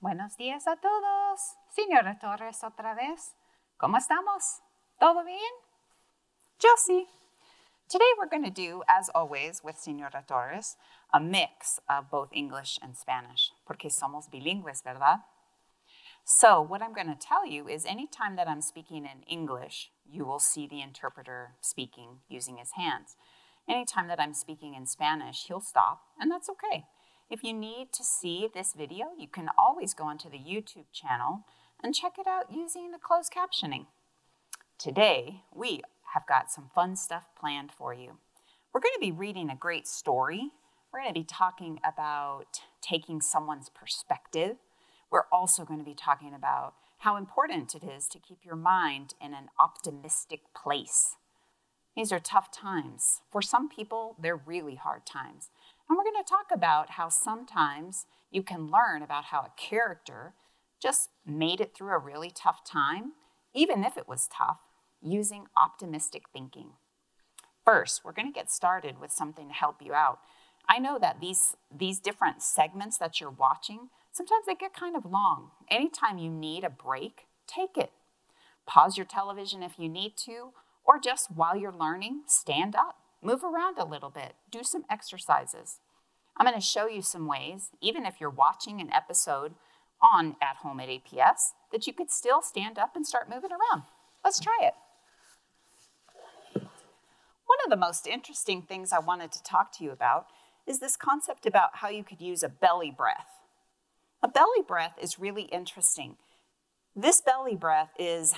Buenos días a todos. Señora Torres otra vez. ¿Cómo estamos? ¿Todo bien? Yo sí. Today we're going to do, as always, with Señora Torres, a mix of both English and Spanish, porque somos bilingües, ¿verdad? So what I'm going to tell you is anytime that I'm speaking in English, you will see the interpreter speaking using his hands. Anytime that I'm speaking in Spanish, he'll stop, and that's okay. If you need to see this video, you can always go onto the YouTube channel and check it out using the closed captioning. Today, we have got some fun stuff planned for you. We're going to be reading a great story. We're going to be talking about taking someone's perspective. We're also going to be talking about how important it is to keep your mind in an optimistic place. These are tough times. For some people, they're really hard times. And we're going to talk about how sometimes you can learn about how a character just made it through a really tough time, even if it was tough, using optimistic thinking. First, we're going to get started with something to help you out. I know that these different segments that you're watching, sometimes they get kind of long. Anytime you need a break, take it. Pause your television if you need to, or just while you're learning, stand up. Move around a little bit. Do some exercises. I'm going to show you some ways, even if you're watching an episode on At Home at APS, that you could still stand up and start moving around. Let's try it. One of the most interesting things I wanted to talk to you about is this concept about how you could use a belly breath. A belly breath is really interesting. This belly breath is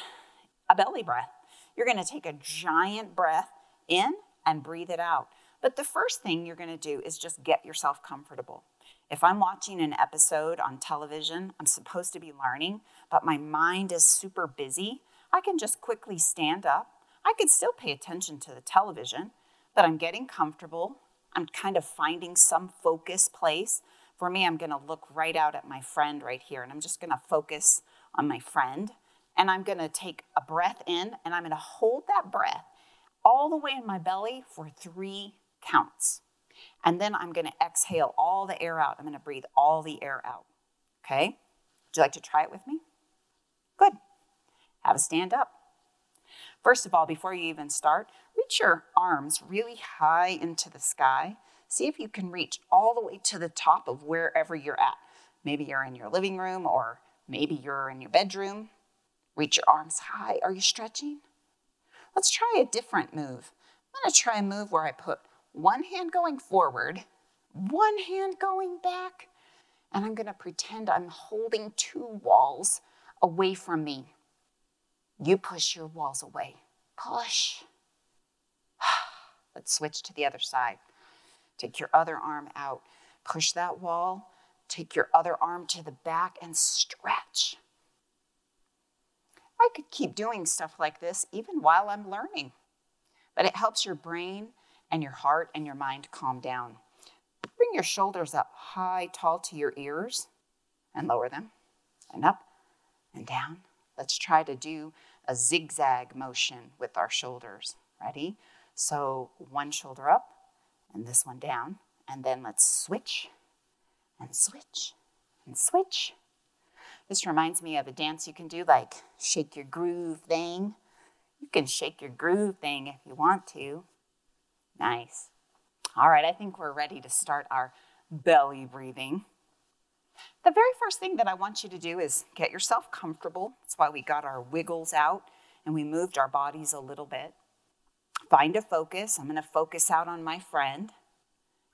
a belly breath. You're going to take a giant breath in and breathe it out. But the first thing you're going to do is just get yourself comfortable. If I'm watching an episode on television, I'm supposed to be learning, but my mind is super busy, I can just quickly stand up. I could still pay attention to the television, but I'm getting comfortable. I'm kind of finding some focus place. For me, I'm going to look right out at my friend right here, and I'm just going to focus on my friend. And I'm going to take a breath in, and I'm going to hold that breath all the way in my belly for 3 counts. And then I'm going to exhale all the air out. I'm going to breathe all the air out. Okay? Would you like to try it with me? Good. Have a stand up. First of all, before you even start, reach your arms really high into the sky. See if you can reach all the way to the top of wherever you're at. Maybe you're in your living room, or maybe you're in your bedroom. Reach your arms high. Are you stretching? Let's try a different move. I'm going to try a move where I put one hand going forward, one hand going back, and I'm going to pretend I'm holding 2 walls away from me. You push your walls away. Push. Let's switch to the other side. Take your other arm out. Push that wall. Take your other arm to the back and stretch. I could keep doing stuff like this even while I'm learning, but it helps your brain and your heart and your mind calm down. Bring your shoulders up high, tall to your ears, and lower them, and up and down. Let's try to do a zigzag motion with our shoulders. Ready? So one shoulder up and this one down, and then let's switch and switch and switch. This reminds me of a dance you can do, like shake your groove thing. You can shake your groove thing if you want to. Nice. All right, I think we're ready to start our belly breathing. The very first thing that I want you to do is get yourself comfortable. That's why we got our wiggles out and we moved our bodies a little bit. Find a focus. I'm going to focus out on my friend.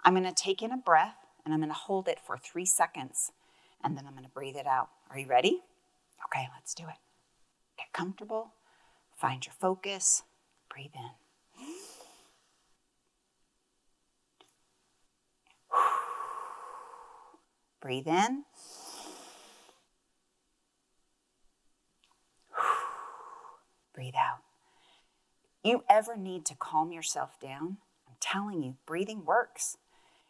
I'm going to take in a breath and I'm going to hold it for 3 seconds. And then I'm going to breathe it out. Are you ready? Okay, let's do it. Get comfortable. Find your focus. Breathe in. Breathe in. Breathe out. You ever need to calm yourself down? I'm telling you, breathing works.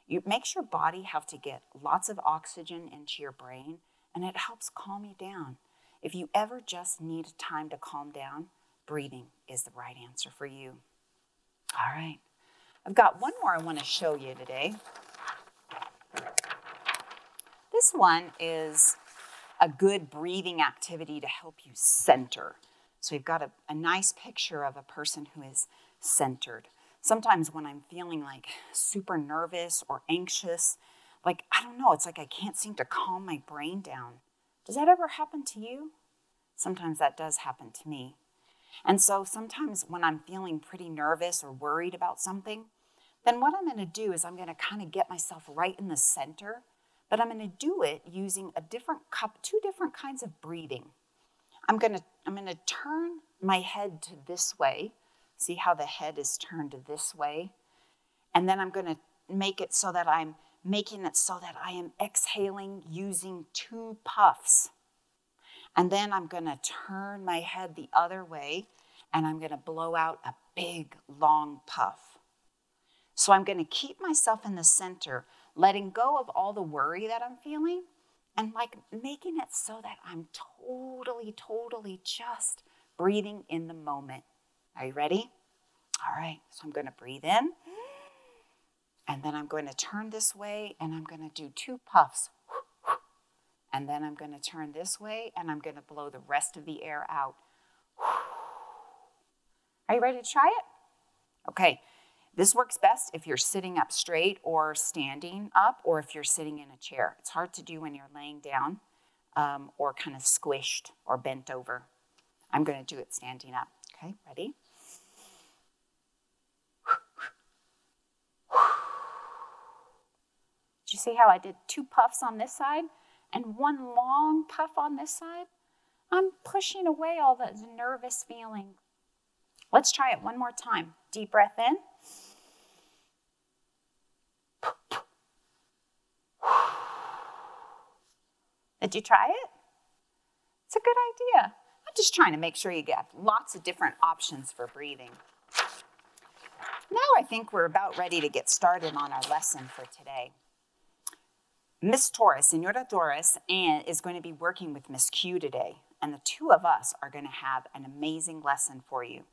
It makes your body have to get lots of oxygen into your brain, and it helps calm you down. If you ever just need time to calm down, breathing is the right answer for you. All right. I've got one more I want to show you today. This one is a good breathing activity to help you center. So we've got a nice picture of a person who is centered. Sometimes when I'm feeling like super nervous or anxious, like, I don't know, it's like I can't seem to calm my brain down. Does that ever happen to you? Sometimes that does happen to me. And so sometimes when I'm feeling pretty nervous or worried about something, then what I'm going to do is I'm going to kind of get myself right in the center, but I'm going to do it using two different kinds of breathing. I'm going to turn my head to this way. See how the head is turned this way? And then I'm going to make it so that I'm making it so that I am exhaling using 2 puffs. And then I'm going to turn my head the other way, and I'm going to blow out a big, long puff. So I'm going to keep myself in the center, letting go of all the worry that I'm feeling, and like making it so that I'm totally just breathing in the moment. Are you ready? All right, so I'm going to breathe in, and then I'm going to turn this way, and I'm going to do 2 puffs. And then I'm going to turn this way, and I'm going to blow the rest of the air out. Are you ready to try it? Okay, this works best if you're sitting up straight or standing up, or if you're sitting in a chair. It's hard to do when you're laying down or kind of squished or bent over. I'm going to do it standing up. Okay, ready? Did you see how I did 2 puffs on this side and 1 long puff on this side? I'm pushing away all the nervous feeling. Let's try it one more time. Deep breath in. Did you try it? It's a good idea. I'm just trying to make sure you get lots of different options for breathing. Now I think we're about ready to get started on our lesson for today. Miss Torres, Senora Torres, is going to be working with Miss Q today, and the 2 of us are going to have an amazing lesson for you.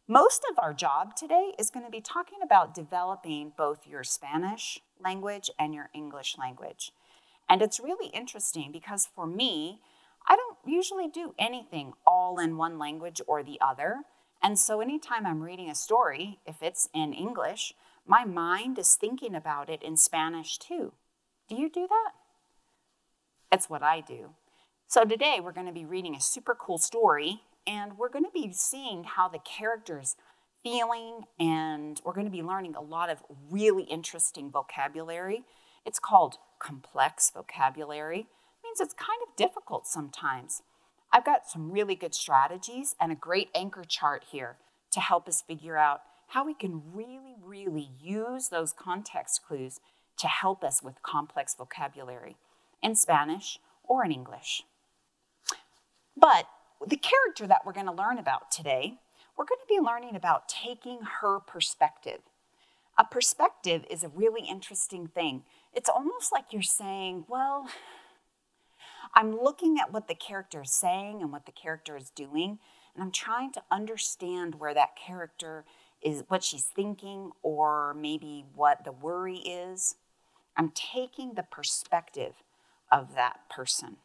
Most of our job today is going to be talking about developing both your Spanish language and your English language. And it's really interesting because for me, I don't usually do anything all in one language or the other. And so anytime I'm reading a story, if it's in English, my mind is thinking about it in Spanish too. Do you do that? It's what I do. So today we're going to be reading a super cool story, and we're going to be seeing how the character's feeling, and we're going to be learning a lot of really interesting vocabulary. It's called complex vocabulary. It means it's kind of difficult sometimes. I've got some really good strategies and a great anchor chart here to help us figure out how we can really use those context clues to help us with complex vocabulary in Spanish or in English. But the character that we're going to learn about today, we're going to be learning about taking her perspective. A perspective is a really interesting thing. It's almost like you're saying, well, I'm looking at what the character is saying and what the character is doing, and I'm trying to understand where that character is, what she's thinking, or maybe what the worry is. I'm taking the perspective of that person.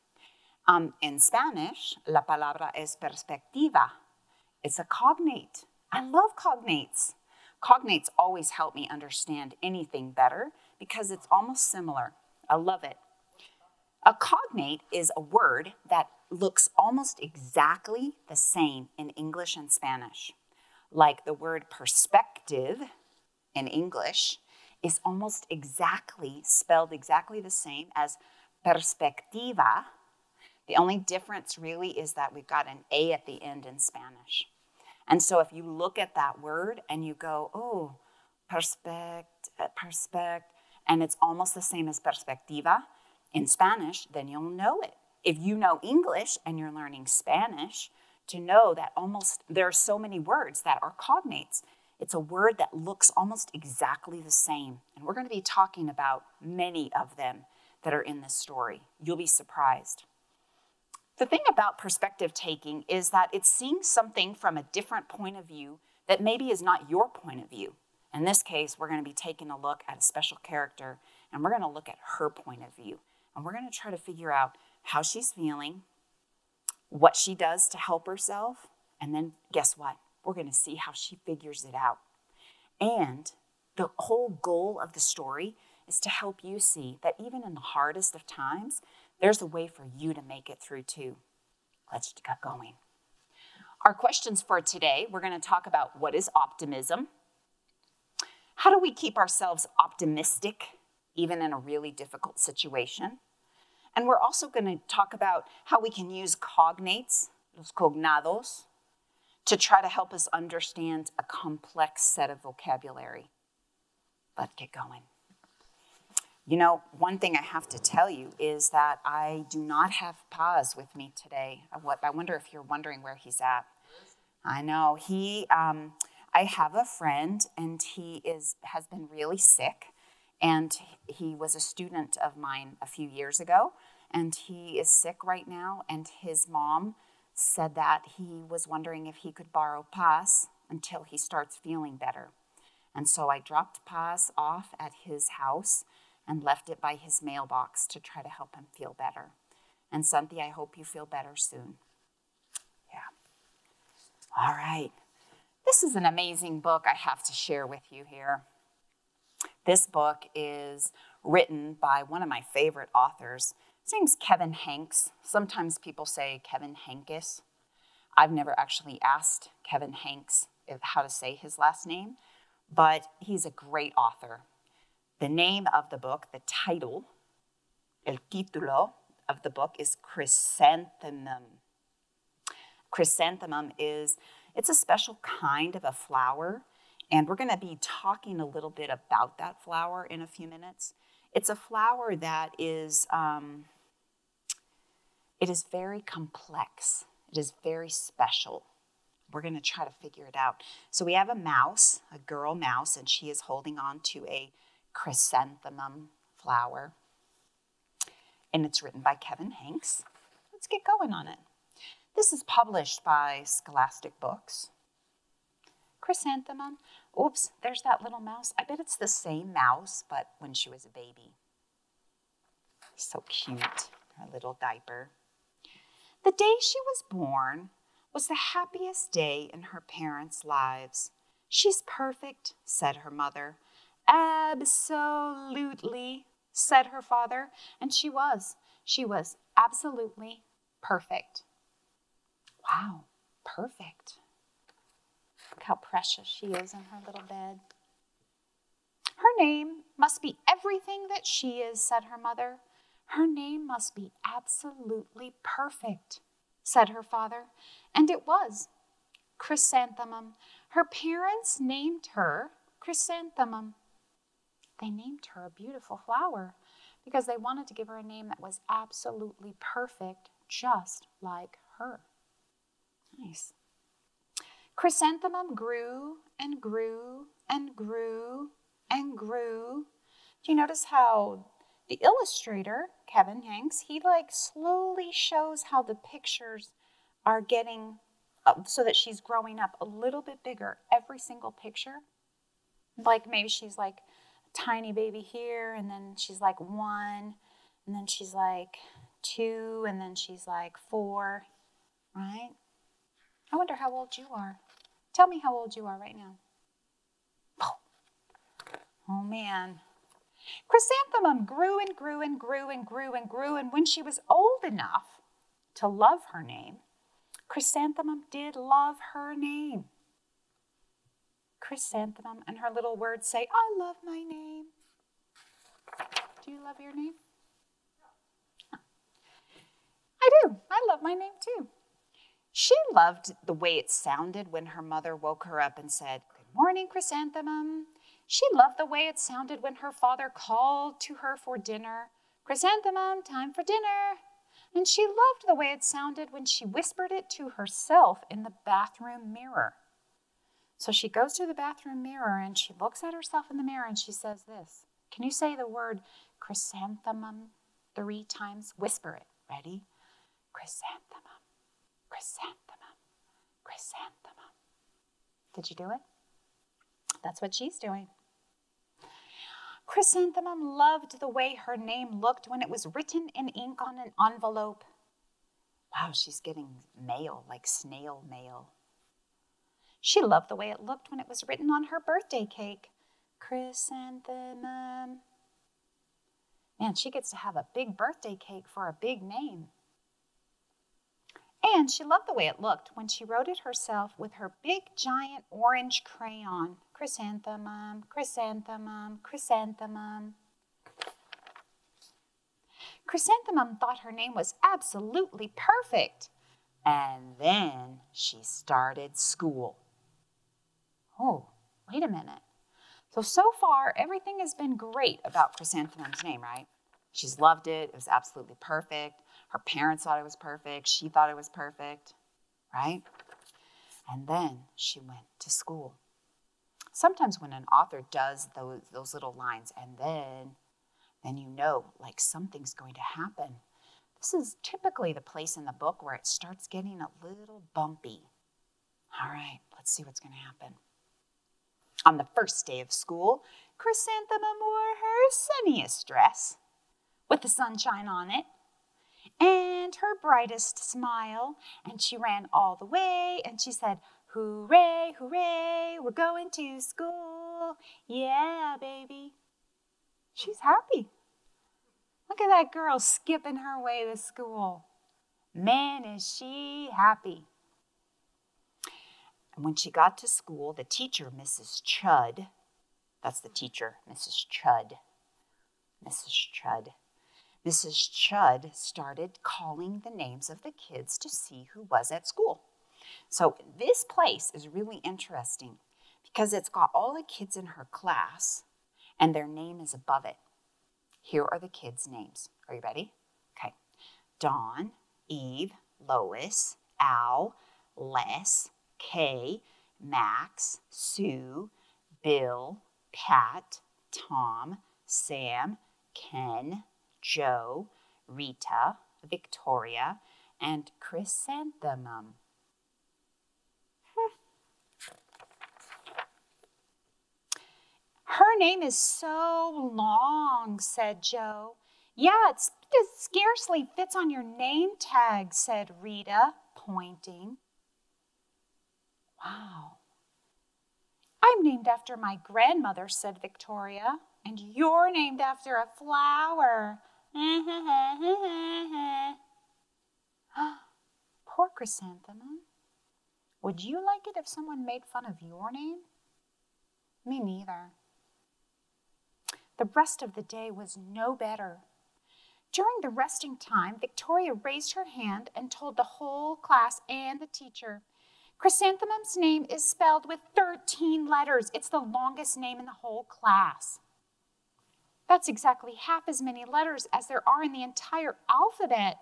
In Spanish, la palabra es perspectiva. It's a cognate. I love cognates. Cognates always help me understand anything better because it's almost similar. I love it. A cognate is a word that looks almost exactly the same in English and Spanish. Like the word perspective in English is almost exactly spelled exactly the same as perspectiva. The only difference really is that we've got an A at the end in Spanish. And so if you look at that word and you go, oh, perspect, and it's almost the same as perspectiva in Spanish, then you'll know it. If you know English and you're learning Spanish, to know that there are so many words that are cognates. It's a word that looks almost exactly the same. And we're going to be talking about many of them that are in this story. You'll be surprised. The thing about perspective taking is that it's seeing something from a different point of view that maybe is not your point of view. In this case, we're going to be taking a look at a special character, and we're going to look at her point of view. And we're going to try to figure out how she's feeling, what she does to help herself, and then guess what? We're going to see how she figures it out. And the whole goal of the story is to help you see that even in the hardest of times, there's a way for you to make it through too. Let's get going. Our questions for today, we're going to talk about what is optimism? How do we keep ourselves optimistic even in a really difficult situation? And we're also going to talk about how we can use cognates, los cognados, to try to help us understand a complex set of vocabulary. Let's get going. You know, one thing I have to tell you is that I do not have Paz with me today. I wonder if you're wondering where he's at. I know I have a friend, and he has been really sick, and he was a student of mine a few years ago, and he is sick right now, and his mom said that he was wondering if he could borrow Paz until he starts feeling better. And so I dropped Paz off at his house and left it by his mailbox to try to help him feel better. And Santi, I hope you feel better soon. Yeah. All right. This is an amazing book I have to share with you here. This book is written by one of my favorite authors. His name's Kevin Hanks. Sometimes people say Kevin Hankes. I've never actually asked Kevin Hanks how to say his last name, but he's a great author. The name of the book, the title, el título of the book is Chrysanthemum. Chrysanthemum it's a special kind of a flower, and we're going to be talking a little bit about that flower in a few minutes. It's a flower that is, it is very complex. It is very special. We're going to try to figure it out. So we have a mouse, a girl mouse, and she is holding on to a chrysanthemum flower. And it's written by Kevin Hanks. Let's get going on it. This is published by Scholastic Books. Chrysanthemum. Oops, there's that little mouse. I bet it's the same mouse, but when she was a baby. So cute, her little diaper. The day she was born was the happiest day in her parents' lives. She's perfect, said her mother. Absolutely, said her father. And she was. She was absolutely perfect. Wow, perfect. Look how precious she is in her little bed. Her name must be everything that she is, said her mother. Her name must be absolutely perfect, said her father. And it was. Chrysanthemum. Her parents named her Chrysanthemum. They named her a beautiful flower because they wanted to give her a name that was absolutely perfect, just like her. Nice. Chrysanthemum grew and grew and grew and grew. Do you notice how the illustrator, Kevin Hanks, he slowly shows how the pictures are getting up so that she's growing up a little bit bigger every single picture? Like maybe she's like a tiny baby here, and then she's like 1, and then she's like 2, and then she's like 4, right? I wonder how old you are. Tell me how old you are right now. Oh man. Chrysanthemum grew and grew and grew and grew and grew, and when she was old enough to love her name, Chrysanthemum did love her name. Chrysanthemum, and her little words say, I love my name. Do you love your name? I do. I love my name too. She loved the way it sounded when her mother woke her up and said, Good morning, Chrysanthemum. She loved the way it sounded when her father called to her for dinner. Chrysanthemum, time for dinner. And she loved the way it sounded when she whispered it to herself in the bathroom mirror. So she goes to the bathroom mirror and she looks at herself in the mirror and she says this. Can you say the word chrysanthemum 3 times? Whisper it. Ready? Chrysanthemum, chrysanthemum, chrysanthemum. Did you do it? That's what she's doing. Chrysanthemum loved the way her name looked when it was written in ink on an envelope. Wow, she's getting mail, like snail mail. She loved the way it looked when it was written on her birthday cake. Chrysanthemum. Man, she gets to have a big birthday cake for a big name. And she loved the way it looked when she wrote it herself with her big giant orange crayon. Chrysanthemum, chrysanthemum, chrysanthemum. Chrysanthemum thought her name was absolutely perfect. And then she started school. Oh, wait a minute. So far, everything has been great about Chrysanthemum's name, right? She's loved it. It was absolutely perfect. Her parents thought it was perfect. She thought it was perfect, right? And then she went to school. Sometimes when an author does those little lines, and then you know, like something's going to happen. This is typically the place in the book where it starts getting a little bumpy. All right, let's see what's going to happen. On the first day of school, Chrysanthemum wore her sunniest dress with the sunshine on it and her brightest smile. And she ran all the way and she said, "Hooray, hooray, we're going to school. Yeah, baby." She's happy. Look at that girl skipping her way to school. Man, is she happy. And when she got to school, the teacher, Mrs. Chud, that's the teacher, Mrs. Chud. Mrs. Chud started calling the names of the kids to see who was at school. So this place is really interesting because it's got all the kids in her class and their name is above it. Here are the kids' names. Are you ready? Okay. Dawn, Eve, Lois, Al, Les, Kay, Max, Sue, Bill, Pat, Tom, Sam, Ken, Joe, Rita, Victoria, and Chrysanthemum. Her name is so long, said Joe. Yeah, it scarcely fits on your name tag, said Rita, pointing. Wow. I'm named after my grandmother, said Victoria, and you're named after a flower. Poor Chrysanthemum. Would you like it if someone made fun of your name? Me neither. The rest of the day was no better. During the resting time, Victoria raised her hand and told the whole class and the teacher, Chrysanthemum's name is spelled with 13 letters. It's the longest name in the whole class. That's exactly half as many letters as there are in the entire alphabet.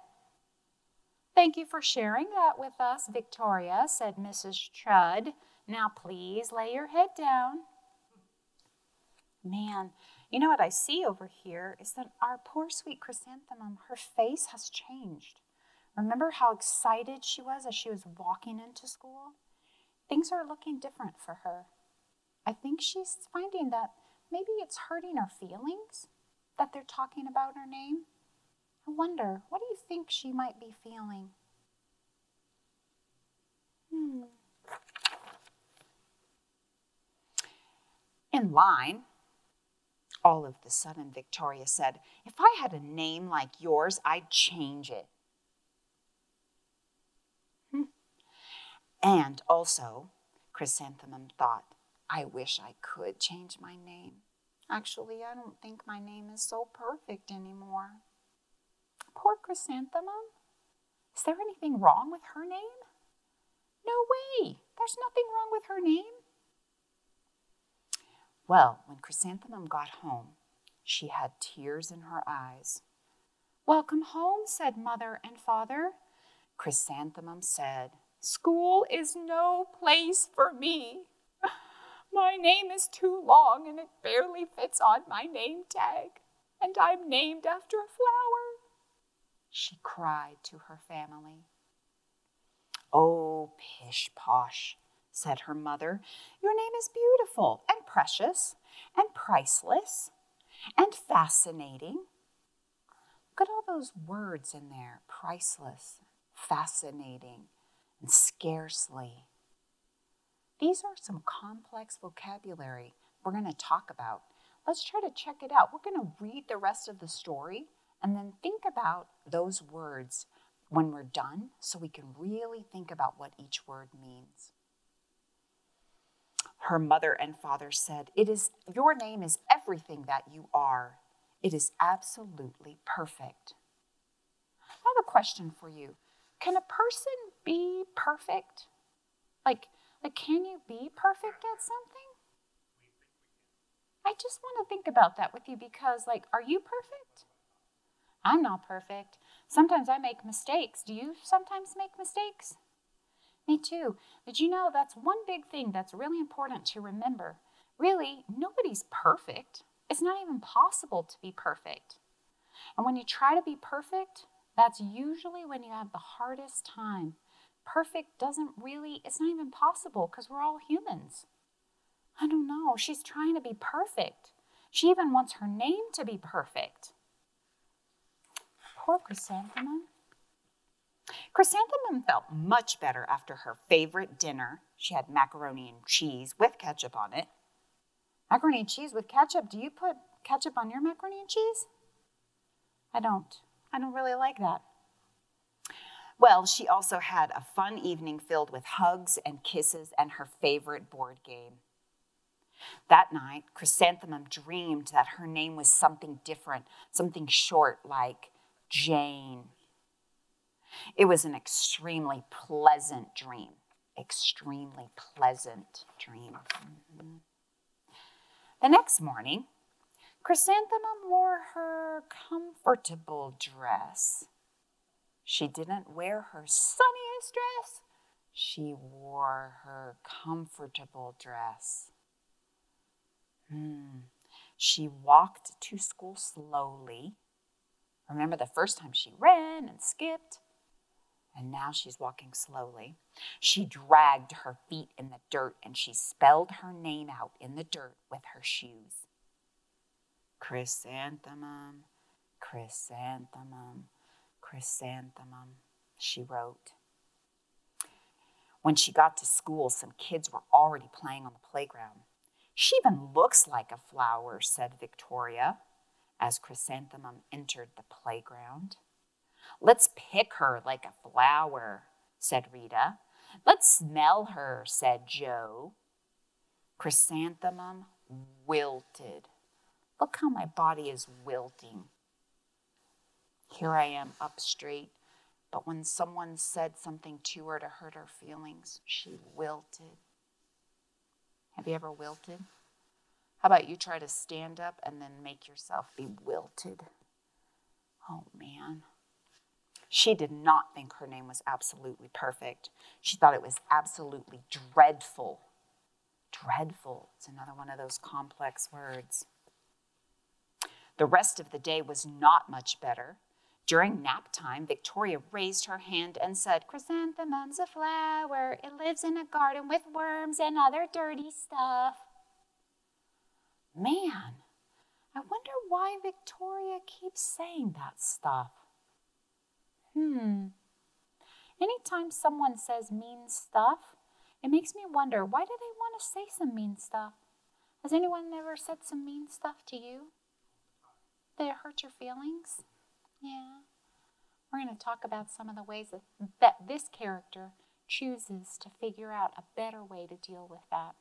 Thank you for sharing that with us, Victoria, said Mrs. Chud. Now please lay your head down. Man, you know what I see over here is that our poor sweet Chrysanthemum, her face has changed. Remember how excited she was as she was walking into school? Things are looking different for her. I think she's finding that maybe it's hurting her feelings that they're talking about her name. I wonder, what do you think she might be feeling? In line, all of the sudden, Victoria said, if I had a name like yours, I'd change it. And also, Chrysanthemum thought, I wish I could change my name. Actually, I don't think my name is so perfect anymore. Poor Chrysanthemum. Is there anything wrong with her name? No way. There's nothing wrong with her name. Well, when Chrysanthemum got home, she had tears in her eyes. Welcome home, said Mother and Father. Chrysanthemum said, school is no place for me. My name is too long and it barely fits on my name tag. And I'm named after a flower. She cried to her family. Oh, pish posh, said her mother. Your name is beautiful and precious and priceless. And fascinating. Look at all those words in there. Priceless, fascinating, and scarcely. These are some complex vocabulary we're going to talk about. Let's try to check it out. We're going to read the rest of the story and then think about those words when we're done so we can really think about what each word means. Her mother and father said, "Your name is everything that you are. It is absolutely perfect." I have a question for you. Can a person be perfect? Like, can you be perfect at something? I just want to think about that with you because, are you perfect? I'm not perfect. Sometimes I make mistakes. Do you sometimes make mistakes? Me too. Did you know that's one big thing that's really important to remember? Really, nobody's perfect. It's not even possible to be perfect. And when you try to be perfect, that's usually when you have the hardest time. Perfect it's not even possible because we're all humans. I don't know. She's trying to be perfect. She even wants her name to be perfect. Poor Chrysanthemum. Chrysanthemum felt much better after her favorite dinner. She had macaroni and cheese with ketchup on it. Macaroni and cheese with ketchup? Do you put ketchup on your macaroni and cheese? I don't. I don't really like that. Well, she also had a fun evening filled with hugs and kisses and her favorite board game. That night, Chrysanthemum dreamed that her name was something different, something short like Jane. It was an extremely pleasant dream. Extremely pleasant dream. Mm-hmm. The next morning, Chrysanthemum wore her comfortable dress. She didn't wear her sunniest dress. She wore her comfortable dress. She walked to school slowly. Remember the first time she ran and skipped? And now she's walking slowly. She dragged her feet in the dirt and she spelled her name out in the dirt with her shoes. Chrysanthemum, chrysanthemum, chrysanthemum, she wrote. When she got to school, some kids were already playing on the playground. "She even looks like a flower," said Victoria, as Chrysanthemum entered the playground. "Let's pick her like a flower," said Rita. "Let's smell her," said Joe. Chrysanthemum wilted. "Look how my body is wilting. Here I am up straight, but when someone said something to her to hurt her feelings, she wilted." Have you ever wilted? How about you try to stand up and then make yourself be wilted? Oh, man. She did not think her name was absolutely perfect. She thought it was absolutely dreadful. Dreadful. It's another one of those complex words. The rest of the day was not much better. During nap time, Victoria raised her hand and said, "Chrysanthemum's a flower. It lives in a garden with worms and other dirty stuff." Man, I wonder why Victoria keeps saying that stuff. Anytime someone says mean stuff, it makes me wonder, why do they want to say some mean stuff? Has anyone ever said some mean stuff to you? Did it hurt your feelings? Yeah. We're going to talk about some of the ways that this character chooses to figure out a better way to deal with that.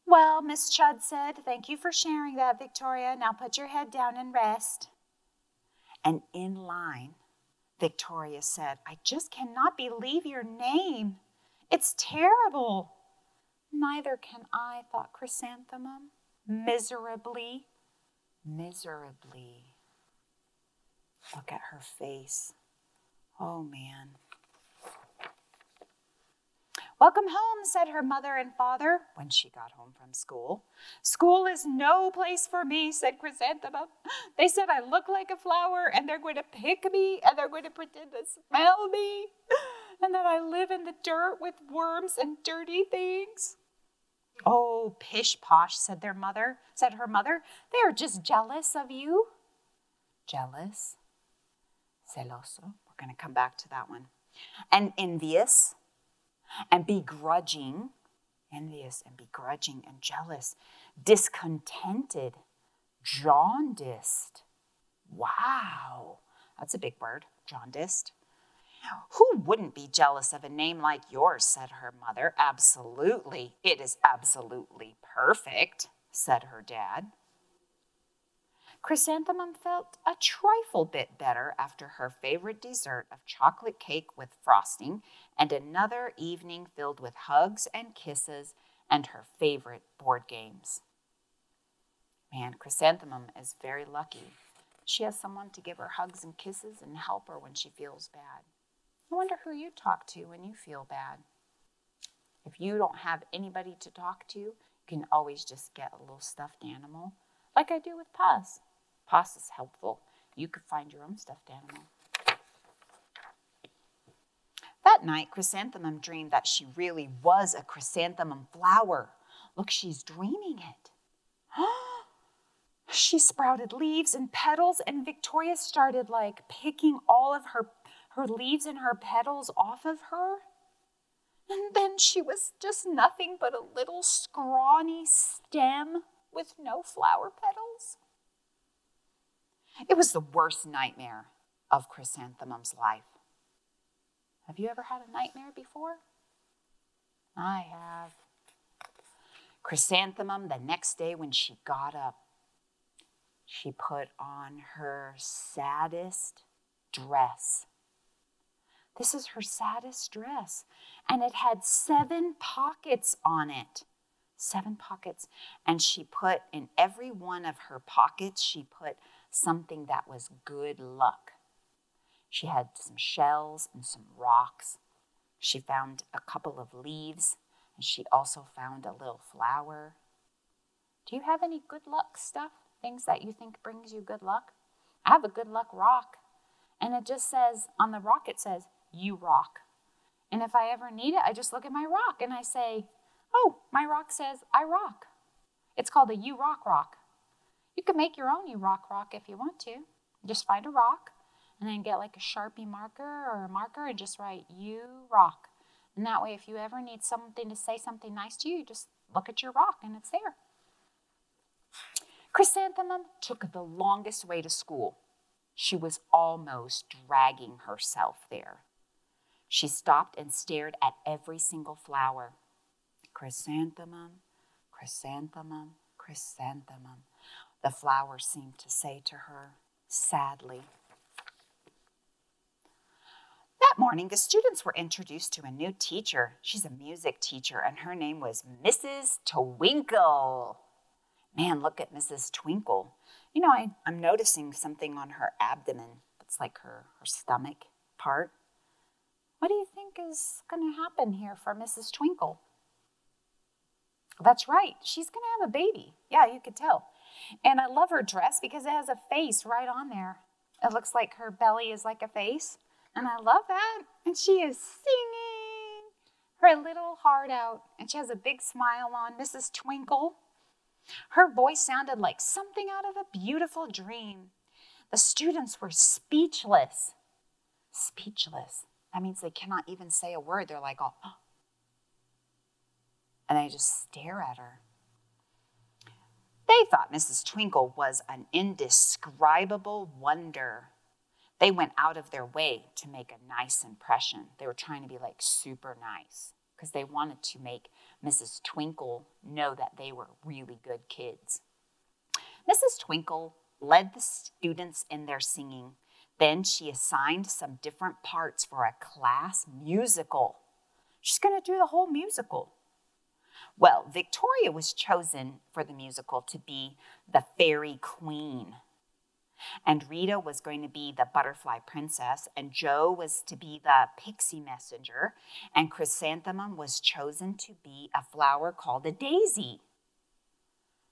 "Well," Miss Chudd said, "thank you for sharing that, Victoria. Now put your head down and rest." And in line, Victoria said, "I just cannot believe your name. It's terrible." "Neither can I," thought Chrysanthemum. Miserably. Miserably. Look at her face. Oh, man. "Welcome home," said her mother and father when she got home from school. "School is no place for me," said Chrysanthemum. "They said I look like a flower and they're going to pick me and they're going to pretend to smell me and that I live in the dirt with worms and dirty things." Oh, pish posh, said her mother. They are just jealous of you. Jealous, celoso. We're going to come back to that one. And envious and begrudging. Envious and begrudging and jealous. Discontented, jaundiced. Wow, that's a big word, jaundiced. Who wouldn't be jealous of a name like yours, said her mother. Absolutely, it is absolutely perfect, said her dad. Chrysanthemum felt a trifle bit better after her favorite dessert of chocolate cake with frosting and another evening filled with hugs and kisses and her favorite board games. Man, Chrysanthemum is very lucky. She has someone to give her hugs and kisses and help her when she feels bad. I wonder who you talk to when you feel bad. If you don't have anybody to talk to, you can always just get a little stuffed animal, like I do with Paz. Paz is helpful. You could find your own stuffed animal. That night, Chrysanthemum dreamed that she really was a chrysanthemum flower. Look, she's dreaming it. She sprouted leaves and petals, and Victoria started picking all of her leaves and her petals off of her. And then she was just nothing but a little scrawny stem with no flower petals. It was the worst nightmare of Chrysanthemum's life. Have you ever had a nightmare before? I have. Chrysanthemum, the next day when she got up, she put on her saddest dress. This is her saddest dress, and it had 7 pockets on it. 7 pockets. And she put in every one of her pockets, she put something that was good luck. She had some shells and some rocks. She found a couple of leaves, and she also found a little flower. Do you have any good luck stuff? Things that you think brings you good luck? I have a good luck rock, and it just says, on the rock it says, you rock. And if I ever need it, I just look at my rock and I say, oh, my rock says I rock. It's called a You Rock rock. You can make your own You Rock rock if you want to. Just find a rock and then get a Sharpie marker or a marker and just write You Rock. And that way, if you ever need something to say something nice to you, you just look at your rock and it's there. Chrysanthemum took the longest way to school. She was almost dragging herself there. She stopped and stared at every single flower. Chrysanthemum, chrysanthemum, chrysanthemum, the flowers seemed to say to her, sadly. That morning, the students were introduced to a new teacher. She's a music teacher, and her name was Mrs. Twinkle. Man, look at Mrs. Twinkle. You know, I'm noticing something on her abdomen. It's like her stomach part. What do you think is going to happen here for Mrs. Twinkle? That's right. She's going to have a baby. Yeah, you could tell. And I love her dress because it has a face right on there. It looks like her belly is like a face. And I love that. And she is singing her little heart out. And she has a big smile on, Mrs. Twinkle. Her voice sounded like something out of a beautiful dream. The students were speechless. Speechless. That means they cannot even say a word. They're like, oh. And they just stare at her. They thought Mrs. Twinkle was an indescribable wonder. They went out of their way to make a nice impression. They were trying to be super nice because they wanted to make Mrs. Twinkle know that they were really good kids. Mrs. Twinkle led the students in their singing. Then she assigned some different parts for a class musical. She's going to do the whole musical. Well, Victoria was chosen for the musical to be the fairy queen. And Rita was going to be the butterfly princess, and Joe was to be the pixie messenger, and Chrysanthemum was chosen to be a flower called a daisy.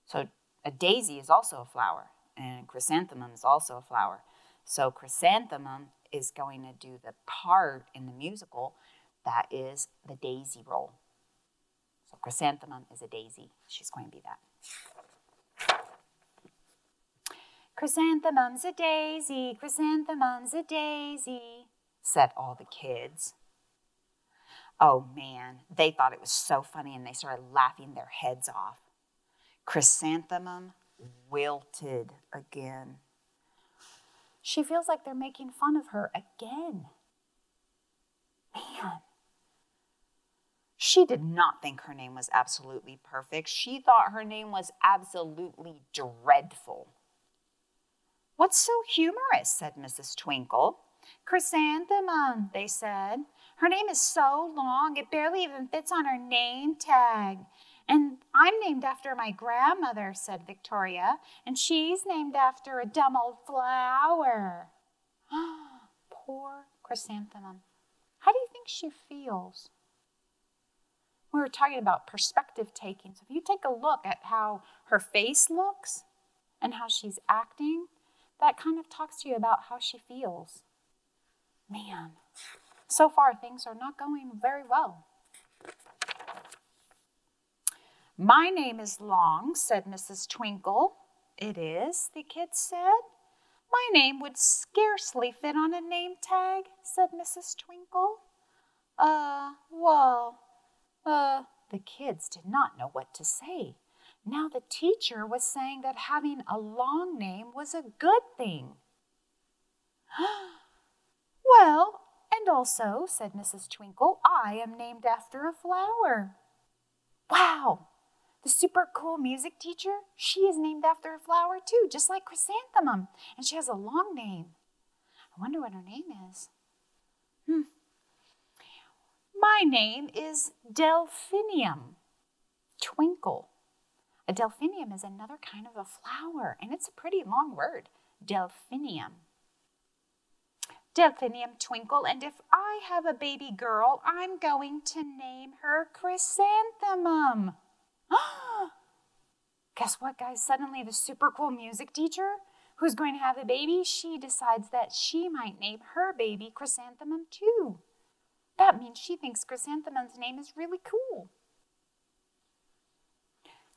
So a daisy is also a flower, and chrysanthemum is also a flower. So Chrysanthemum is going to do the part in the musical that is the daisy role. So Chrysanthemum is a daisy. She's going to be that. Chrysanthemum's a daisy, chrysanthemum's a daisy, said all the kids. Oh man, they thought it was so funny and they started laughing their heads off. Chrysanthemum wilted again. She feels like they're making fun of her again. Man. She did not think her name was absolutely perfect. She thought her name was absolutely dreadful. What's so humorous, said Mrs. Twinkle. Chrysanthemum, they said. Her name is so long, it barely even fits on her name tag. And I'm named after my grandmother, said Victoria, and she's named after a dumb old flower. Poor Chrysanthemum. How do you think she feels? We were talking about perspective taking. So if you take a look at how her face looks and how she's acting, that kind of talks to you about how she feels. Man, so far things are not going very well. My name is long, said Mrs. Twinkle. It is, the kids said. My name would scarcely fit on a name tag, said Mrs. Twinkle. The kids did not know what to say. Now the teacher was saying that having a long name was a good thing. Well, and also, said Mrs. Twinkle, I am named after a flower. Wow, the super cool music teacher, she is named after a flower too, just like Chrysanthemum, and she has a long name. I wonder what her name is. My name is Delphinium Twinkle. A delphinium is another kind of a flower, and it's a pretty long word, delphinium. Delphinium Twinkle, and if I have a baby girl, I'm going to name her Chrysanthemum. Guess what, guys? Suddenly the super cool music teacher who's going to have a baby, she decides that she might name her baby Chrysanthemum too. That means she thinks Chrysanthemum's name is really cool.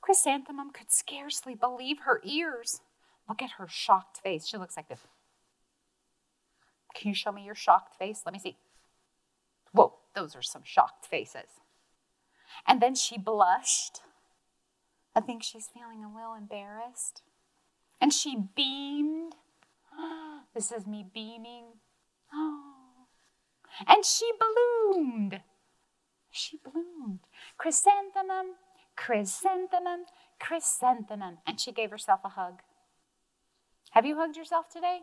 Chrysanthemum could scarcely believe her ears. Look at her shocked face. She looks like this. Can you show me your shocked face? Let me see. Whoa, those are some shocked faces. And then she blushed. I think she's feeling a little embarrassed. And she beamed. This is me beaming. Oh. And she bloomed. She bloomed. Chrysanthemum, chrysanthemum, chrysanthemum. And she gave herself a hug. Have you hugged yourself today?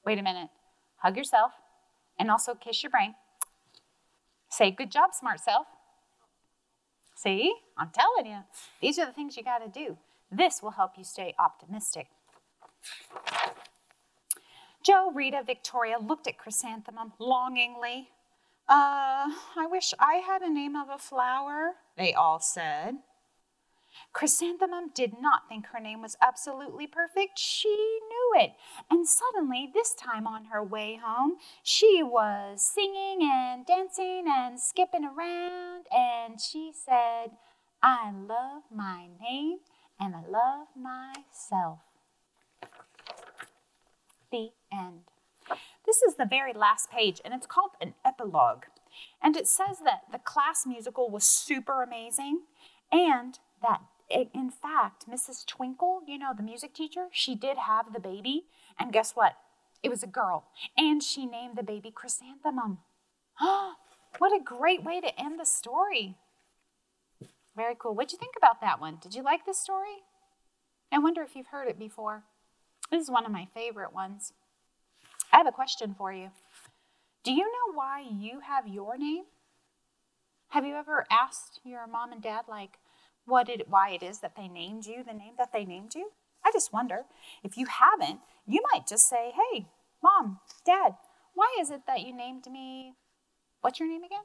Wait a minute. Hug yourself and also kiss your brain. Say, good job, smart self. See, I'm telling you, these are the things you got to do. This will help you stay optimistic. Joe, Rita, Victoria looked at Chrysanthemum longingly. I wish I had a name of a flower, they all said. Chrysanthemum did not think her name was absolutely perfect. She knew it. And suddenly, this time on her way home, she was singing and dancing and skipping around. And she said, I love my name and I love myself. The end. This is the very last page, and it's called an epilogue. And it says that the class musical was super amazing, and that, in fact, Mrs. Twinkle, you know, the music teacher, she did have the baby, and guess what? It was a girl, and she named the baby Chrysanthemum. What a great way to end the story. Very cool. What'd you think about that one? Did you like this story? I wonder if you've heard it before. This is one of my favorite ones. I have a question for you. Do you know why you have your name? Have you ever asked your mom and dad, like, why it is that they named you the name that they named you? I just wonder. If you haven't, you might just say, hey, Mom, Dad, why is it that you named me, what's your name again?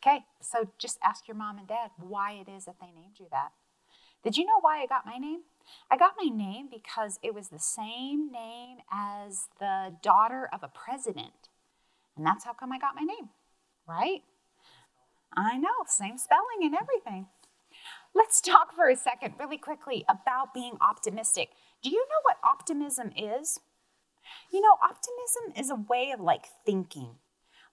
Okay, so just ask your mom and dad why it is that they named you that. Did you know why I got my name? I got my name because it was the same name as the daughter of a president. And that's how come I got my name, right? I know, same spelling and everything. Let's talk for a second really quickly about being optimistic. Do you know what optimism is? You know, optimism is a way of like thinking.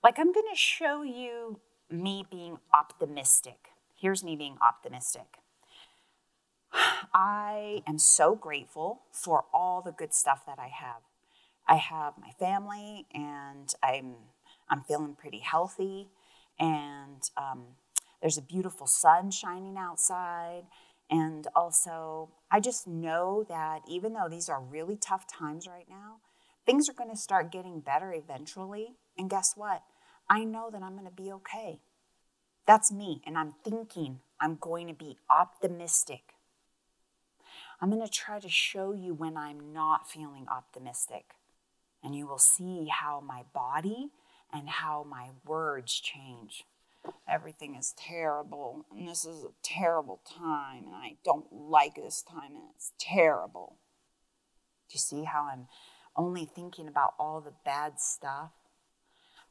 Like I'm going to show you me being optimistic. Here's me being optimistic. I am so grateful for all the good stuff that I have. I have my family, and I'm feeling pretty healthy, and there's a beautiful sun shining outside. And also, I just know that even though these are really tough times right now, things are going to start getting better eventually. And guess what? I know that I'm going to be okay. That's me, and I'm thinking I'm going to be optimistic. I'm going to try to show you when I'm not feeling optimistic. And you will see how my body and how my words change. Everything is terrible, and this is a terrible time, and I don't like this time, and it's terrible. Do you see how I'm only thinking about all the bad stuff?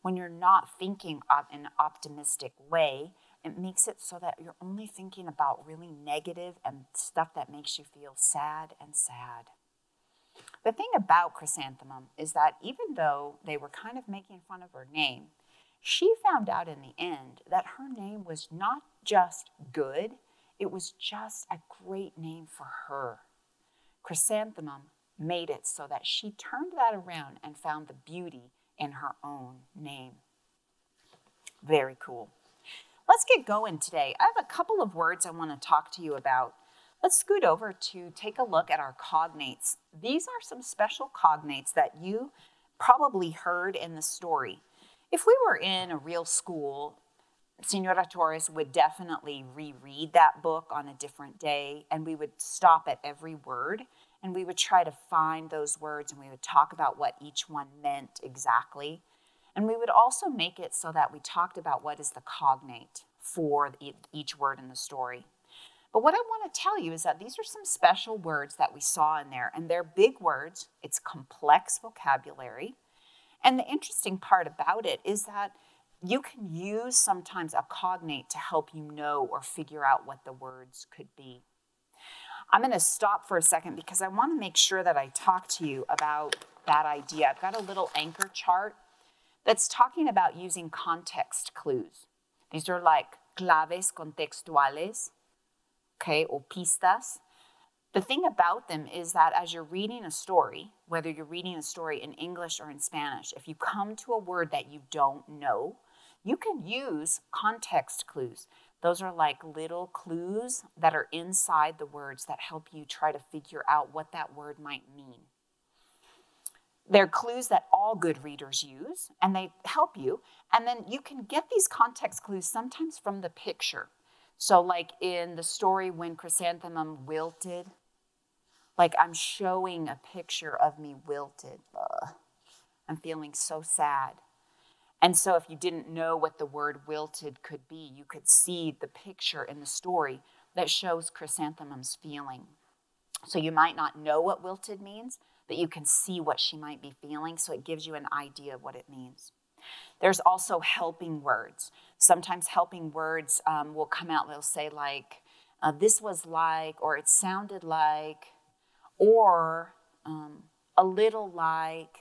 When you're not thinking in an optimistic way, it makes it so that you're only thinking about really negative and stuff that makes you feel sad and sad. The thing about Chrysanthemum is that even though they were kind of making fun of her name, she found out in the end that her name was not just good, it was just a great name for her. Chrysanthemum made it so that she turned that around and found the beauty in her own name. Very cool. Let's get going today. I have a couple of words I want to talk to you about. Let's scoot over to take a look at our cognates. These are some special cognates that you probably heard in the story. If we were in a real school, Senora Torres would definitely reread that book on a different day, and we would stop at every word, and we would try to find those words, and we would talk about what each one meant exactly. And we would also make it so that we talked about what is the cognate for each word in the story. But what I want to tell you is that these are some special words that we saw in there, and they're big words. It's complex vocabulary. And the interesting part about it is that you can use sometimes a cognate to help you know or figure out what the words could be. I'm going to stop for a second because I want to make sure that I talk to you about that idea. I've got a little anchor chart that's talking about using context clues. These are like claves contextuales, okay, or pistas. The thing about them is that as you're reading a story, whether you're reading a story in English or in Spanish, if you come to a word that you don't know, you can use context clues. Those are like little clues that are inside the words that help you try to figure out what that word might mean. They're clues that all good readers use, and they help you. And then you can get these context clues sometimes from the picture. So like in the story when Chrysanthemum wilted, like I'm showing a picture of me wilted. I'm feeling so sad. And so if you didn't know what the word wilted could be, you could see the picture in the story that shows Chrysanthemum's feeling. So you might not know what wilted means, but you can see what she might be feeling, so it gives you an idea of what it means. There's also helping words. Sometimes helping words will come out, they'll say like, this was like, or it sounded like, or a little like.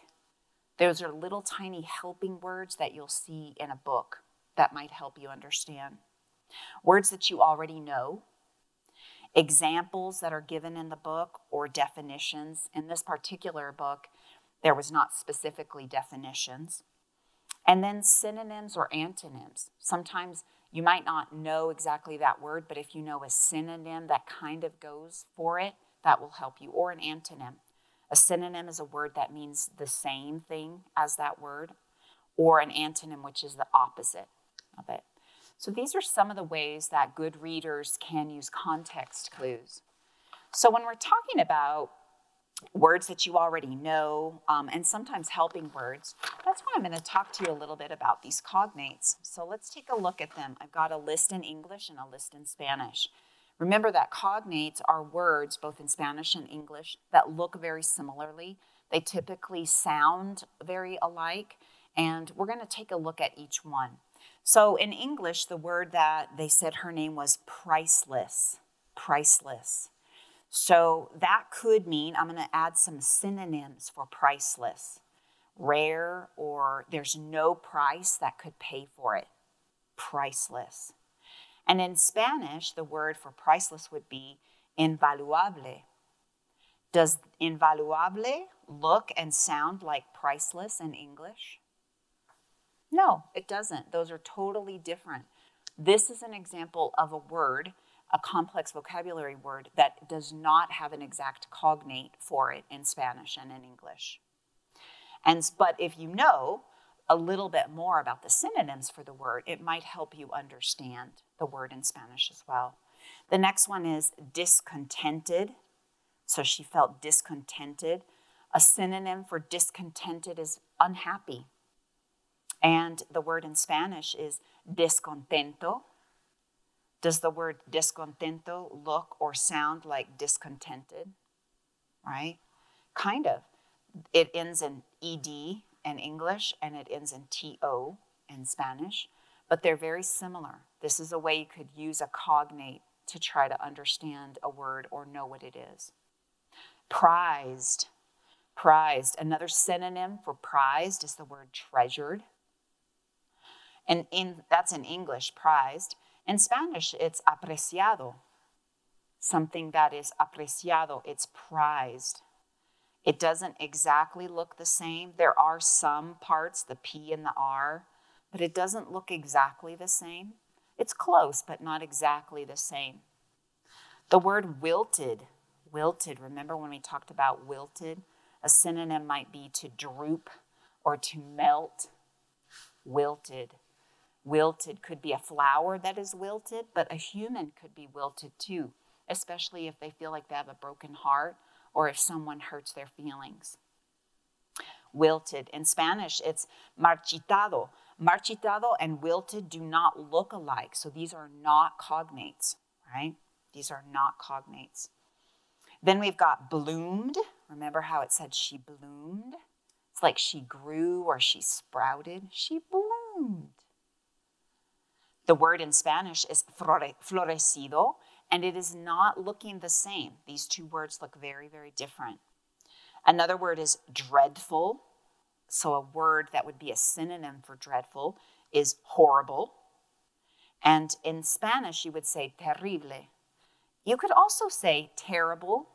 Those are little tiny helping words that you'll see in a book that might help you understand. Words that you already know. Examples that are given in the book or definitions. In this particular book, there was not specifically definitions. And then synonyms or antonyms. Sometimes you might not know exactly that word, but if you know a synonym that kind of goes for it, that will help you. Or an antonym. A synonym is a word that means the same thing as that word, or an antonym, which is the opposite of it. So these are some of the ways that good readers can use context clues. So when we're talking about words that you already know, and sometimes helping words, that's why I'm going to talk to you a little bit about these cognates. So let's take a look at them. I've got a list in English and a list in Spanish. Remember that cognates are words, both in Spanish and English, that look very similarly. They typically sound very alike, and we're going to take a look at each one. So in English, the word that they said her name was priceless. priceless. So that could mean, I'm going to add some synonyms for priceless. Rare, or there's no price that could pay for it. Priceless. And in Spanish, the word for priceless would be invaluable. Does invaluable look and sound like priceless in English? No, it doesn't. Those are totally different. This is an example of a word, a complex vocabulary word, that does not have an exact cognate for it in Spanish and in English. But if you know a little bit more about the synonyms for the word, it might help you understand the word in Spanish as well. The next one is discontented. So she felt discontented. A synonym for discontented is unhappy. And the word in Spanish is descontento. Does the word descontento look or sound like discontented? Right? Kind of. It ends in ed in English and it ends in to in Spanish, but they're very similar. This is a way you could use a cognate to try to understand a word or know what it is. Prized. Prized. Another synonym for prized is the word treasured. And that's in English, prized. In Spanish, it's apreciado. Something that is apreciado, it's prized. It doesn't exactly look the same. There are some parts, the P and the R, but it doesn't look exactly the same. It's close, but not exactly the same. The word wilted. Wilted, remember when we talked about wilted? A synonym might be to droop or to melt. Wilted. Wilted could be a flower that is wilted, but a human could be wilted too, especially if they feel like they have a broken heart or if someone hurts their feelings. Wilted. In Spanish, it's marchitado. Marchitado and wilted do not look alike, so these are not cognates, right? These are not cognates. Then we've got bloomed. Remember how it said she bloomed? It's like she grew or she sprouted. She bloomed. The word in Spanish is florecido, and it is not looking the same. These two words look very, very different. Another word is dreadful. So a word that would be a synonym for dreadful is horrible. And in Spanish, you would say terrible. You could also say terrible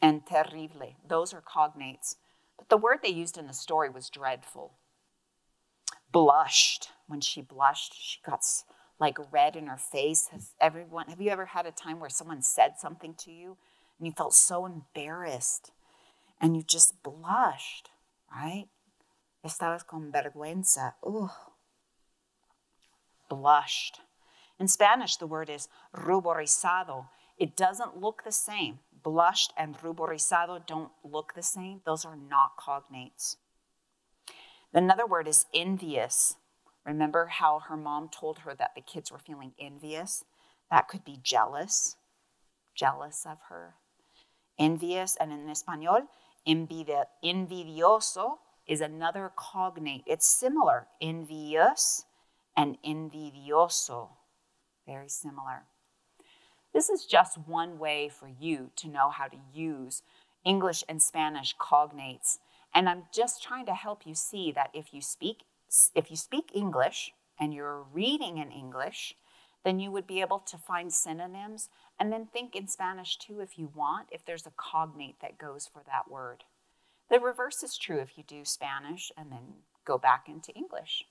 and terrible. Those are cognates. But the word they used in the story was dreadful. Blushed. When she blushed, she got like red in her face. Have you ever had a time where someone said something to you and you felt so embarrassed and you just blushed, right? Estabas con vergüenza. Ooh. Blushed. In Spanish, the word is ruborizado. It doesn't look the same. Blushed and ruborizado don't look the same. Those are not cognates. Another word is envious. Remember how her mom told her that the kids were feeling envious? That could be jealous of her. Envious, and in Espanol, envidioso is another cognate. It's similar, envious and envidioso, very similar. This is just one way for you to know how to use English and Spanish cognates. And I'm just trying to help you see that if you speak English and you're reading in English, then you would be able to find synonyms and then think in Spanish too if you want, if there's a cognate that goes for that word. The reverse is true if you do Spanish and then go back into English.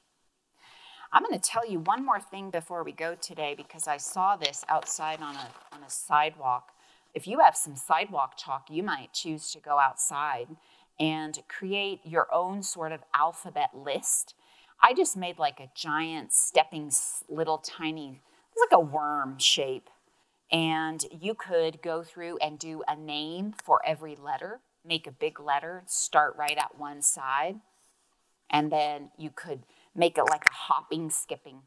I'm going to tell you one more thing before we go today because I saw this outside on a sidewalk. If you have some sidewalk chalk, you might choose to go outside and create your own sort of alphabet list. I just made like a giant stepping little tiny, it's like a worm shape. And you could go through and do a name for every letter, make a big letter, start right at one side. And then you could make it like a hopping, skipping.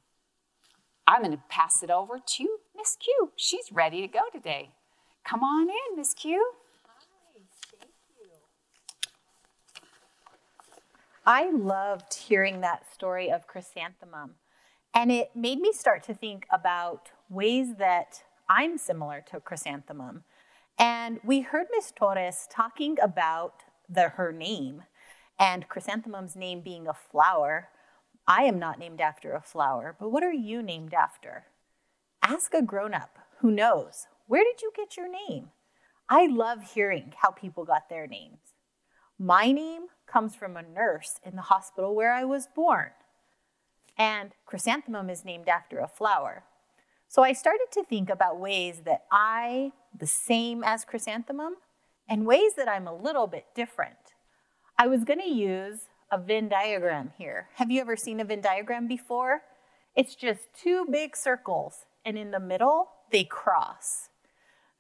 I'm going to pass it over to Miss Q. She's ready to go today. Come on in, Miss Q. I loved hearing that story of chrysanthemum, and it made me start to think about ways that I'm similar to chrysanthemum. And we heard Miss Torres talking about her name and chrysanthemum's name being a flower. I am not named after a flower, but what are you named after? Ask a grown-up who knows. Where did you get your name? I love hearing how people got their names. My name comes from a nurse in the hospital where I was born. And chrysanthemum is named after a flower. So I started to think about ways that I'm the same as chrysanthemum and ways that I'm a little bit different. I was going to use a Venn diagram here. Have you ever seen a Venn diagram before? It's just two big circles, and in the middle, they cross.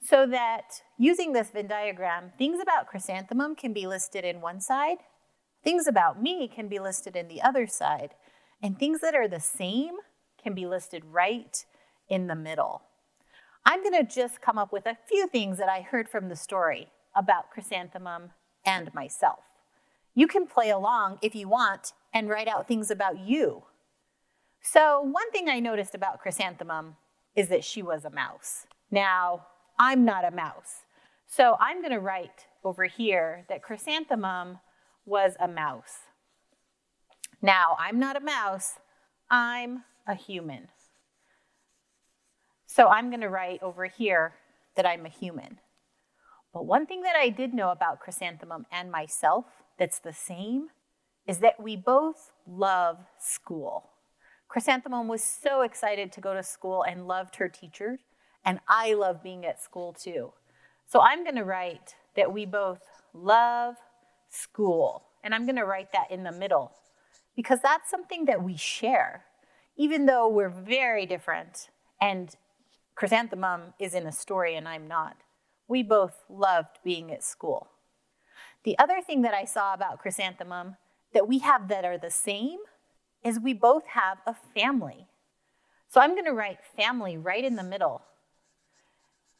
So that using this Venn diagram, things about chrysanthemum can be listed in one side, things about me can be listed in the other side, and things that are the same can be listed right in the middle. I'm going to just come up with a few things that I heard from the story about chrysanthemum and myself. You can play along if you want and write out things about you. So one thing I noticed about chrysanthemum is that she was a mouse. Now, I'm not a mouse. So I'm going to write over here that chrysanthemum was a mouse. Now, I'm not a mouse. I'm a human. So I'm going to write over here that I'm a human. But one thing that I did know about chrysanthemum and myself that's the same is that we both love school. Chrysanthemum was so excited to go to school and loved her teachers, and I love being at school too. So I'm going to write that we both love school, and I'm going to write that in the middle because that's something that we share, even though we're very different, and chrysanthemum is in a story and I'm not. We both loved being at school. The other thing that I saw about chrysanthemum that we have that are the same is we both have a family. So I'm going to write family right in the middle.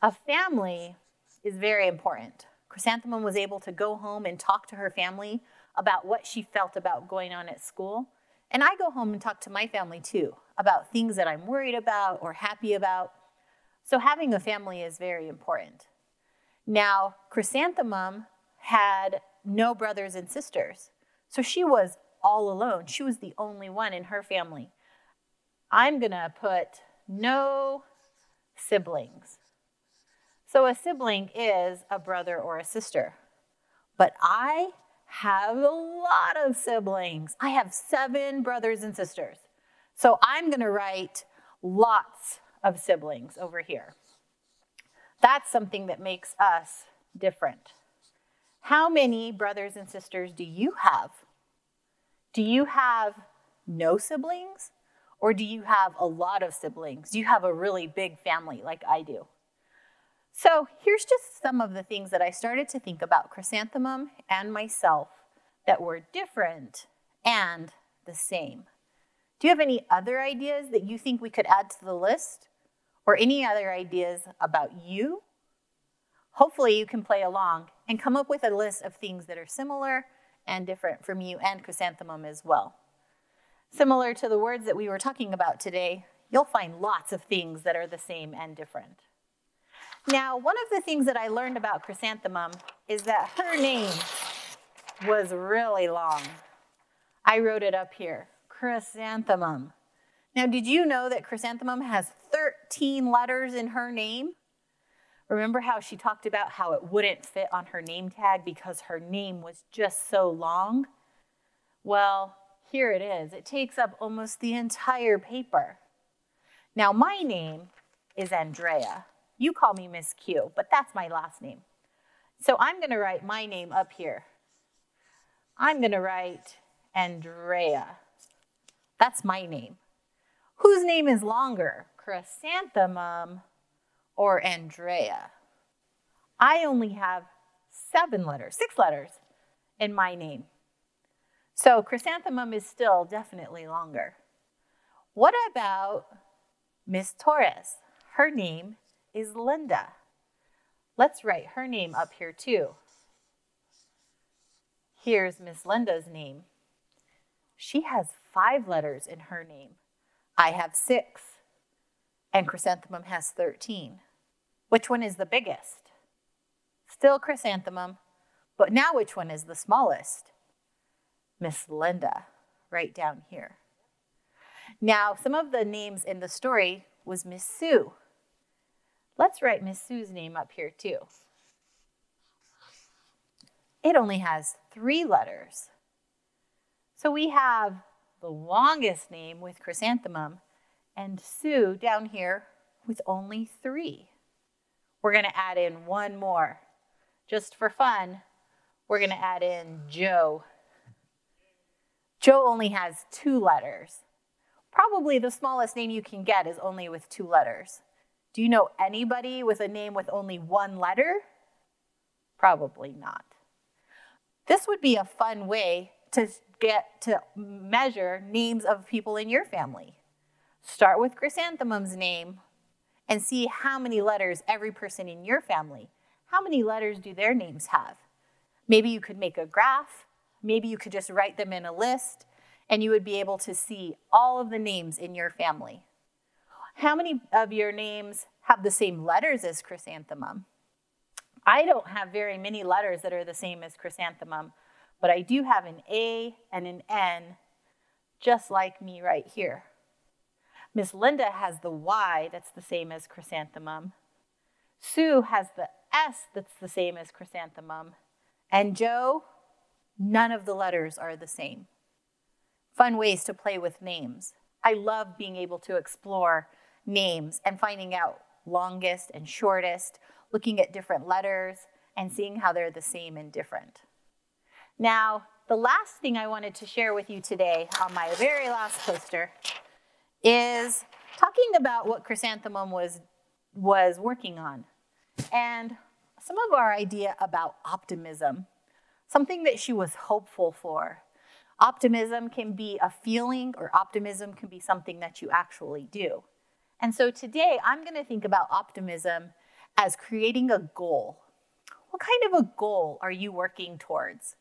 A family is very important. Chrysanthemum was able to go home and talk to her family about what she felt about going on at school. And I go home and talk to my family too about things that I'm worried about or happy about. So having a family is very important. Now, chrysanthemum had no brothers and sisters. So she was all alone. She was the only one in her family. I'm going to put no siblings. So a sibling is a brother or a sister. But I have a lot of siblings. I have 7 brothers and sisters. So I'm going to write lots of siblings over here. That's something that makes us different. How many brothers and sisters do you have? Do you have no siblings? Or do you have a lot of siblings? Do you have a really big family like I do? So here's just some of the things that I started to think about chrysanthemum and myself that were different and the same. Do you have any other ideas that you think we could add to the list? Or any other ideas about you? Hopefully you can play along and come up with a list of things that are similar and different from you and chrysanthemum as well. Similar to the words that we were talking about today, you'll find lots of things that are the same and different. Now, one of the things that I learned about chrysanthemum is that her name was really long. I wrote it up here, chrysanthemum. Now, did you know that chrysanthemum has 13 letters in her name? Remember how she talked about how it wouldn't fit on her name tag because her name was just so long? Well, here it is. It takes up almost the entire paper. Now, my name is Andrea. You call me Miss Q, but that's my last name. So I'm going to write my name up here. I'm going to write Andrea. That's my name. Whose name is longer, chrysanthemum or Andrea? I only have 6 letters in my name. So chrysanthemum is still definitely longer. What about Miss Torres? Her name is Linda. Let's write her name up here too. Here's Miss Linda's name. She has 5 letters in her name. I have 6, and chrysanthemum has 13. Which one is the biggest? Still chrysanthemum, but now which one is the smallest? Miss Linda, right down here. Now, some of the names in the story was Miss Sue. Let's write Miss Sue's name up here too. It only has 3 letters. So we have the longest name with chrysanthemum and Sue down here with only 3. We're going to add in one more. Just for fun, we're going to add in Joe. Joe only has 2 letters. Probably the smallest name you can get is only with 2 letters. Do you know anybody with a name with only 1 letter? Probably not. This would be a fun way to get to measure names of people in your family. Start with chrysanthemum's name and see how many letters every person in your family, how many letters do their names have? Maybe you could make a graph. Maybe you could just write them in a list, and you would be able to see all of the names in your family. How many of your names have the same letters as chrysanthemum? I don't have very many letters that are the same as chrysanthemum, but I do have an A and an N, just like me right here. Miss Linda has the Y that's the same as chrysanthemum. Sue has the S that's the same as chrysanthemum. And Joe, none of the letters are the same. Fun ways to play with names. I love being able to explore names and finding out longest and shortest, looking at different letters and seeing how they're the same and different. Now, the last thing I wanted to share with you today on my very last poster is talking about what chrysanthemum was working on and some of our idea about optimism, something that she was hopeful for. Optimism can be a feeling, or optimism can be something that you actually do. And so today I'm going to think about optimism as creating a goal. What kind of a goal are you working towards?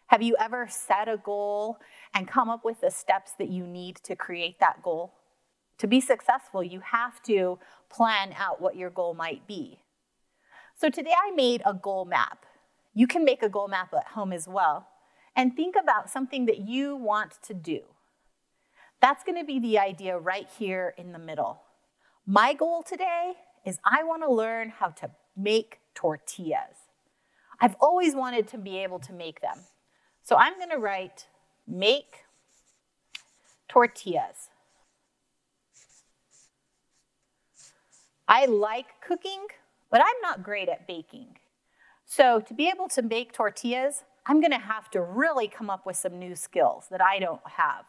Have you ever set a goal and come up with the steps that you need to create that goal? To be successful, you have to plan out what your goal might be. So today I made a goal map. You can make a goal map at home as well and think about something that you want to do. That's going to be the idea right here in the middle. My goal today is I want to learn how to make tortillas. I've always wanted to be able to make them. So I'm going to write make tortillas. I like cooking, but I'm not great at baking. So to be able to make tortillas, I'm going to have to really come up with some new skills that I don't have.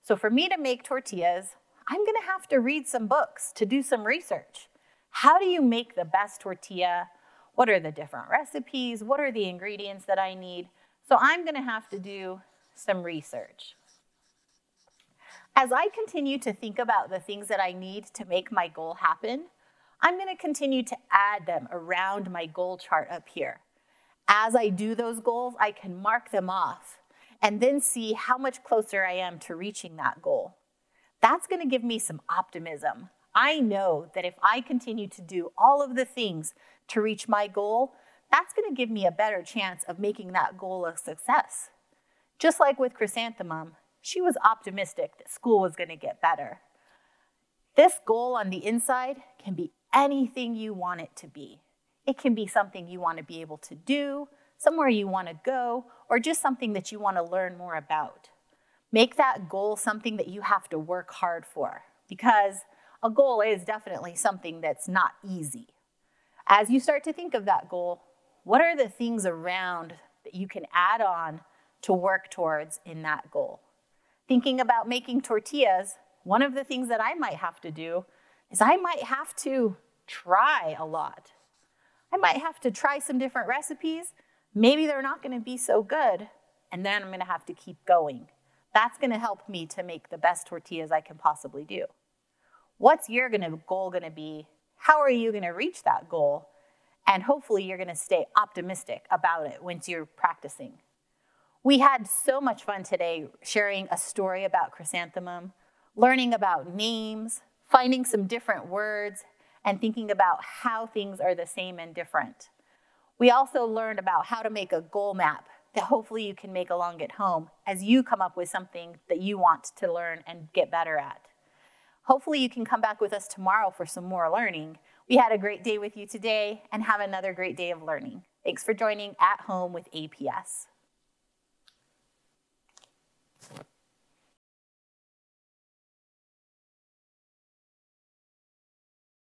So for me to make tortillas, I'm going to have to read some books to do some research. How do you make the best tortilla? What are the different recipes? What are the ingredients that I need? So I'm going to have to do some research. As I continue to think about the things that I need to make my goal happen, I'm going to continue to add them around my goal chart up here. As I do those goals, I can mark them off and then see how much closer I am to reaching that goal. That's going to give me some optimism. I know that if I continue to do all of the things to reach my goal, that's going to give me a better chance of making that goal a success. Just like with Chrysanthemum, she was optimistic that school was going to get better. This goal on the inside can be anything you want it to be. It can be something you want to be able to do, somewhere you want to go, or just something that you want to learn more about. Make that goal something that you have to work hard for, because a goal is definitely something that's not easy. As you start to think of that goal, what are the things around that you can add on to work towards in that goal? Thinking about making tortillas, one of the things that I might have to do is I might have to try a lot. I might have to try some different recipes. Maybe they're not going to be so good, and then I'm going to have to keep going. That's going to help me to make the best tortillas I can possibly do. What's your goal going to be? How are you going to reach that goal? And hopefully you're going to stay optimistic about it once you're practicing. We had so much fun today sharing a story about Chrysanthemum, learning about names, finding some different words, and thinking about how things are the same and different. We also learned about how to make a goal map that hopefully you can make along at home as you come up with something that you want to learn and get better at. Hopefully you can come back with us tomorrow for some more learning. We had a great day with you today, and have another great day of learning. Thanks for joining At Home with APS.